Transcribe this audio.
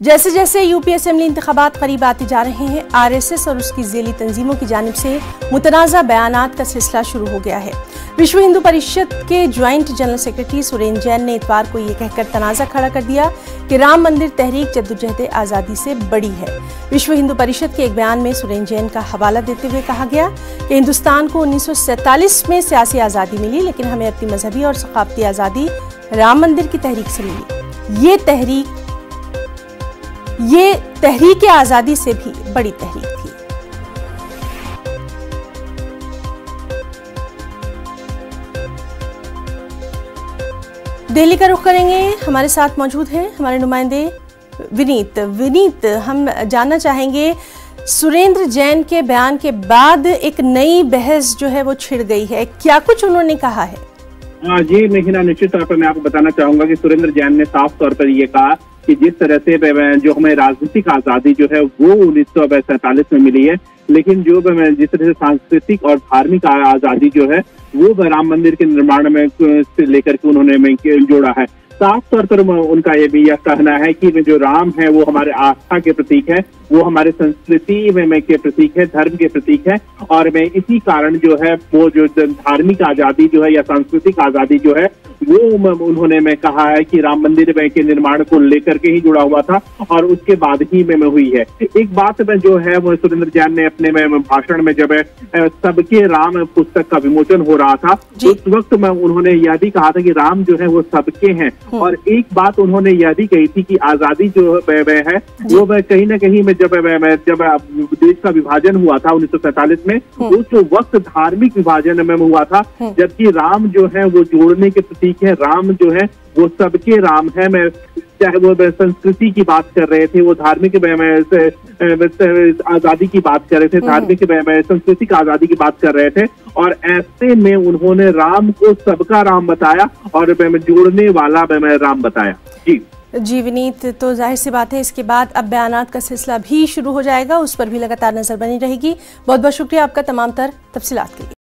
जैसे जैसे UP assembly इंतखाबात करीब आते जा रहे हैं, आरएसएस और उसकी ज़ेली तंजीमों की जानिब से मुतनाज़ा बयानात का सिलसिला शुरू हो गया है। विश्व हिंदू परिषद के joint general secretary Surendra Jain ने इतवार को ये कहकर तनाज़ा खड़ा कर दिया कि राम मंदिर तहरीक जद्दोजहद आज़ादी से बड़ी है। विश्व हिंदू परिषद के एक बयान में सुरेंद्र जैन का हवाला देते हुए कहा गया कि हिंदुस्तान को 1947 में सियासी आज़ादी मिली, लेकिन हमें अपनी मजहबी और सकाफती आज़ादी राम मंदिर की तहरीक से मिली। ये तहरीक आज़ादी से भी बड़ी तहरीक थी। दिल्ली का रुख करेंगे, हमारे साथ मौजूद हैं हमारे नुमाइंदे विनीत। हम जानना चाहेंगे, सुरेंद्र जैन के बयान के बाद एक नई बहस जो है वो छिड़ गई है, क्या कुछ उन्होंने कहा है? जी महिना, निश्चित तौर पर मैं आपको बताना चाहूंगा कि सुरेंद्र जैन ने साफ तौर पर ये कहा कि जिस तरह से जो हमें राजनीतिक आजादी जो है वो 1947 में मिली है, लेकिन जो जिस तरह से सांस्कृतिक और धार्मिक आजादी जो है वो राम मंदिर के निर्माण में से लेकर के उन्होंने जोड़ा है। साफ तौर पर उनका ये भी यह कहना है कि जो राम है वो हमारे आस्था के प्रतीक है, वो हमारे संस्कृति में के प्रतीक है, धर्म के प्रतीक है, और मैं इसी कारण जो है वो जो धार्मिक आजादी जो है या सांस्कृतिक आजादी जो है वो उन्होंने कहा है कि राम मंदिर के निर्माण को लेकर के ही जुड़ा हुआ था और उसके बाद ही में हुई है। एक बात में जो है वो सुरेंद्र जैन ने अपने भाषण में जब सबके राम पुस्तक का विमोचन हो रहा था उस वक्त में उन्होंने यह भी कहा था कि राम जो है वो सबके हैं, और एक बात उन्होंने यह भी कही थी कि आजादी जो है वो कहीं ना कहीं में जब देश का विभाजन हुआ था 1947 में, उस वक्त धार्मिक विभाजन में हुआ था, जबकि राम जो है वो जोड़ने के प्रतीक है, राम जो है वो सबके राम है। मैं चाहे वो संस्कृति की बात कर रहे थे, वो धार्मिक आजादी की बात कर रहे थे, धार्मिक सांस्कृतिक आजादी की बात कर रहे थे, और ऐसे में उन्होंने राम को सबका राम बताया और जोड़ने वाला राम बताया। जी विनीत, तो जाहिर सी बात है इसके बाद अब बयानात का सिलसिला भी शुरू हो जाएगा, उस पर भी लगातार नजर बनी रहेगी। बहुत बहुत शुक्रिया आपका तमाम तर तफसीलात के लिए।